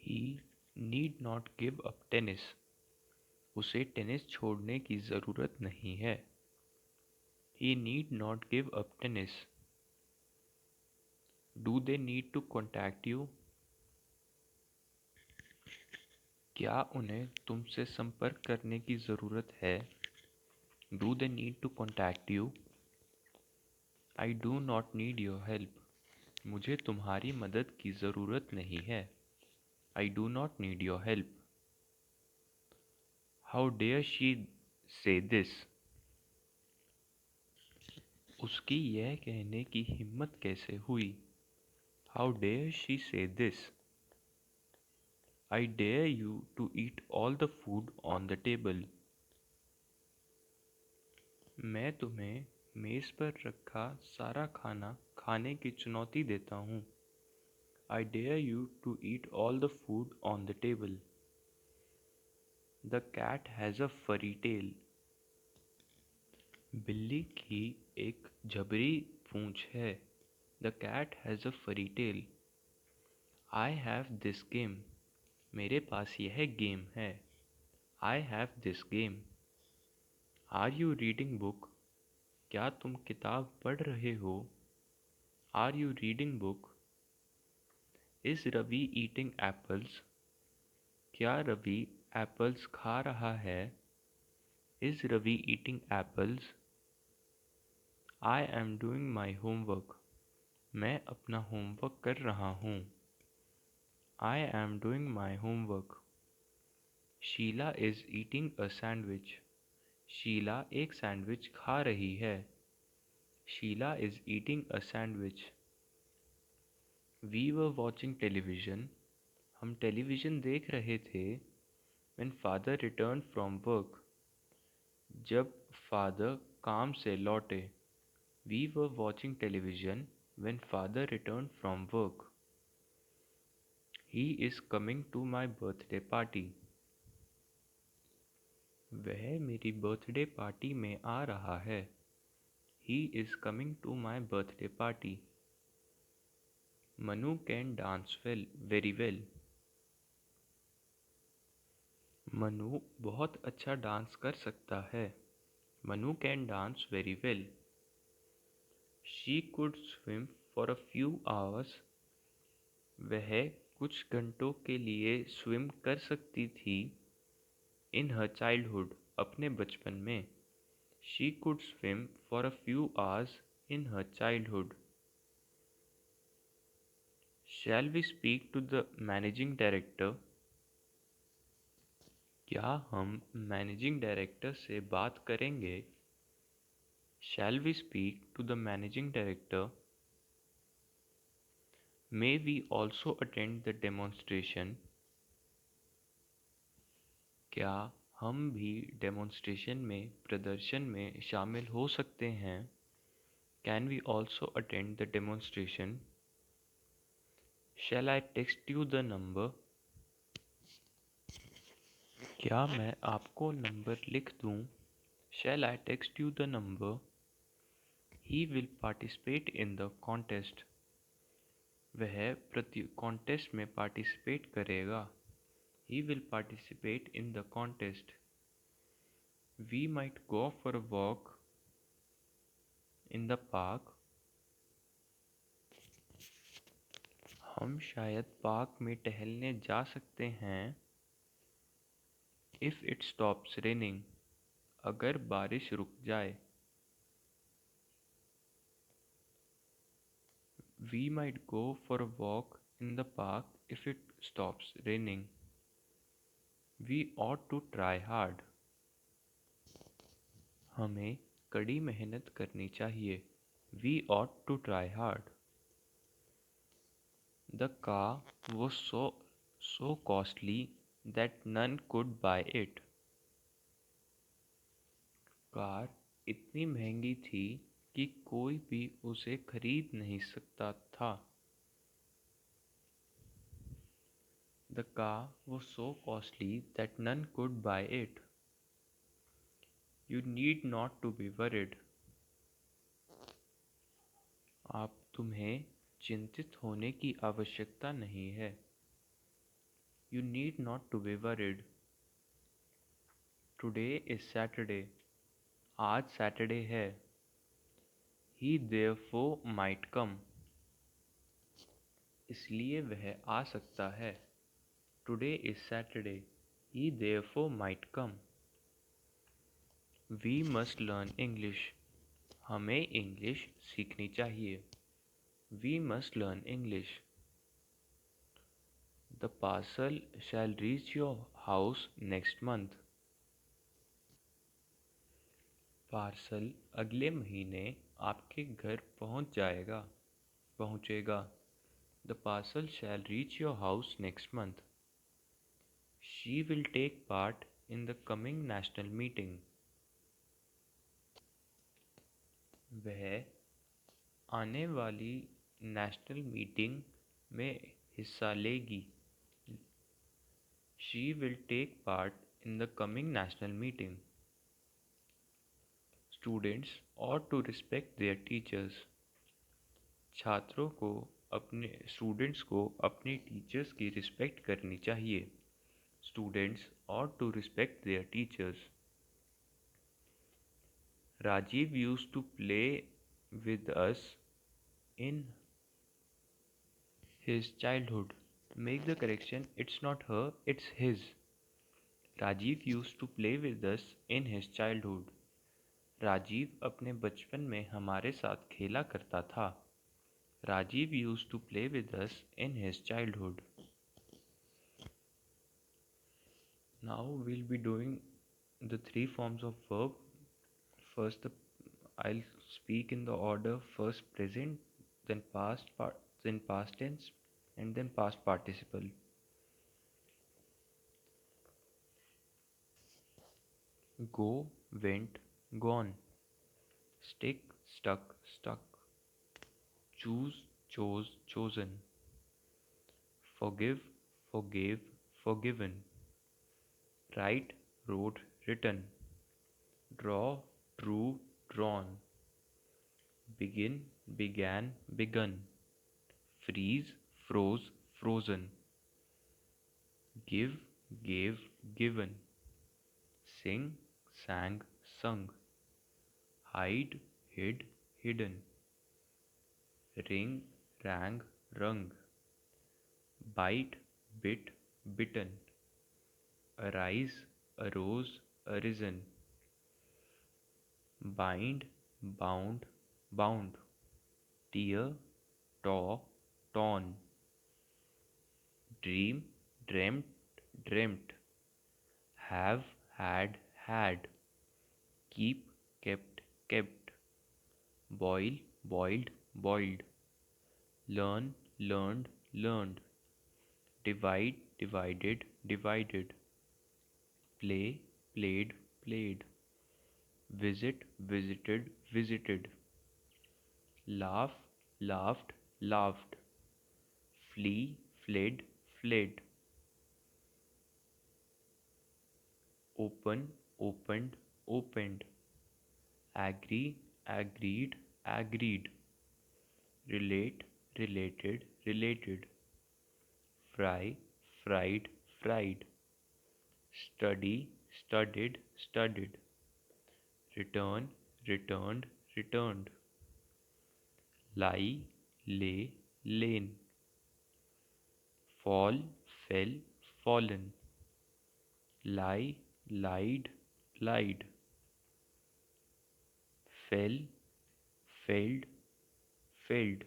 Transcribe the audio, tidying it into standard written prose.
He need not give up tennis. उसे tennis छोड़ने की ज़रूरत नहीं है. He need not give up tennis. Do they need to contact you? क्या उन्हें तुमसे संपर्क करने की ज़रूरत है? Do they need to contact you? I do not need your help. मुझे तुम्हारी मदद की ज़रूरत नहीं है. I do not need your help. How dare she say this? उसकी यह कहने की हिम्मत कैसे हुई? How dare she say this? I dare you to eat all the food on the table. मैं तुम्हें मेज़ पर रखा सारा खाना खाने की चुनौती देता हूँ. I dare you to eat all the food on the table. The cat has a furry tail. बिल्ली की एक झबरी पूंछ है. The cat has a furry tail. I have this game. मेरे पास यह गेम है. I have this game. Are you reading book? क्या तुम किताब पढ़ रहे हो? Are you reading book? Is Ravi eating apples? क्या रवि एप्पल्स खा रहा है? Is Ravi eating apples? I am doing my homework. मैं अपना होमवर्क कर रहा हूँ. I am doing my homework. Sheila is eating a sandwich. Sheila एक सैंडविच खा रही है. Sheela is eating a sandwich. We were watching television. हम टेलीविज़न देख रहे थे. When father returned from work. जब फादर काम से लौटे. We were watching television when father returned from work. He is coming to my birthday party. वह मेरी बर्थडे पार्टी में आ रहा है. He is coming to my birthday party. Manu can dance well, very well. Manu बहुत अच्छा dance कर सकता है. Manu can dance very well. She could swim for a few hours. वह कुछ घंटों के लिए स्विम कर सकती थी. In her childhood, अपने बचपन में. She could swim for a few hours in her childhood. Shall we speak to the managing director? क्या हम मैनेजिंग डायरेक्टर से बात करेंगे? Shall we speak to the managing director? May we also attend the demonstration? क्या हम भी demonstration में प्रदर्शन में शामिल हो सकते हैं? Can we also attend the demonstration? Shall I text you the number? क्या मैं आपको नंबर लिख दूं? Shall I text you the number? He will participate in the contest. वह कॉन्टेस्ट में पार्टिसिपेट करेगा. He will participate in the contest. We might go for a walk in the park. हम शायद पार्क में टहलने जा सकते हैं. If it stops raining. अगर बारिश रुक जाए. We might go for a walk in the park if it stops raining. We ought to try hard. हमें कड़ी मेहनत करनी चाहिए. We ought to try hard. The car was so costly that none could buy it. Car इतनी महंगी थी कि कोई भी उसे खरीद नहीं सकता था. The car was so costly that none could buy it. You need not to be worried. तुम्हें चिंतित होने की आवश्यकता नहीं है. You need not to be worried. Today is Saturday. आज सैटरडे है. He therefore might come. इसलिए वह आ सकता है. Today is Saturday. He therefore might come. We must learn English. हमें इंग्लिश सीखनी चाहिए. We must learn English. The parcel shall reach your house next month. Parcel अगले महीने आपके घर पहुंचेगा. The parcel shall reach your house next month. She will take part in the coming national meeting. वह आने वाली नेशनल मीटिंग में हिस्सा लेगी. She will take part in the coming national meeting. Students ought to respect their teachers. छात्रों को students को अपने टीचर्स की रिस्पेक्ट करनी चाहिए. Students ought to respect their teachers. Rajiv used to play with us in his childhood. Make the correction, it's not her, it's his. Rajiv used to play with us in his childhood. Rajiv अपने बचपन में हमारे साथ खेला करता था. Rajiv used to play with us in his childhood. Now we'll be doing the three forms of verb. First, I'll speak in the order first present, then then past tense, and then past participle. Go, went, gone. Stick, stuck, stuck. Choose, chose, chosen. Forgive, forgave, forgiven. Write, wrote, written. Draw, drew, drawn. Begin, began, begun. Freeze, froze, frozen. Give, gave, given. Sing, sang, sung. Hide, hid, hidden. Ring, rang, rung. Bite, bit, bitten. Arise, arose, arisen. Bind, bound, bound. Tear, tore, torn. Dream, dreamt, dreamt. Have, had, had. Keep, kept, kept. Boil, boiled, boiled. Learn, learned, learned. Divide, divided, divided. Play, played, played. Visit, visited, visited. Laugh, laughed, laughed. Flee, fled, fled. Open, opened, opened. Agree, agreed, agreed. Relate, related, related. Fry, fried, fried. Study, studied, studied. Return, returned, returned. Lie, lay, lain. Fall, fell, fallen. Lie, lied, lied. Fell, felled, felled.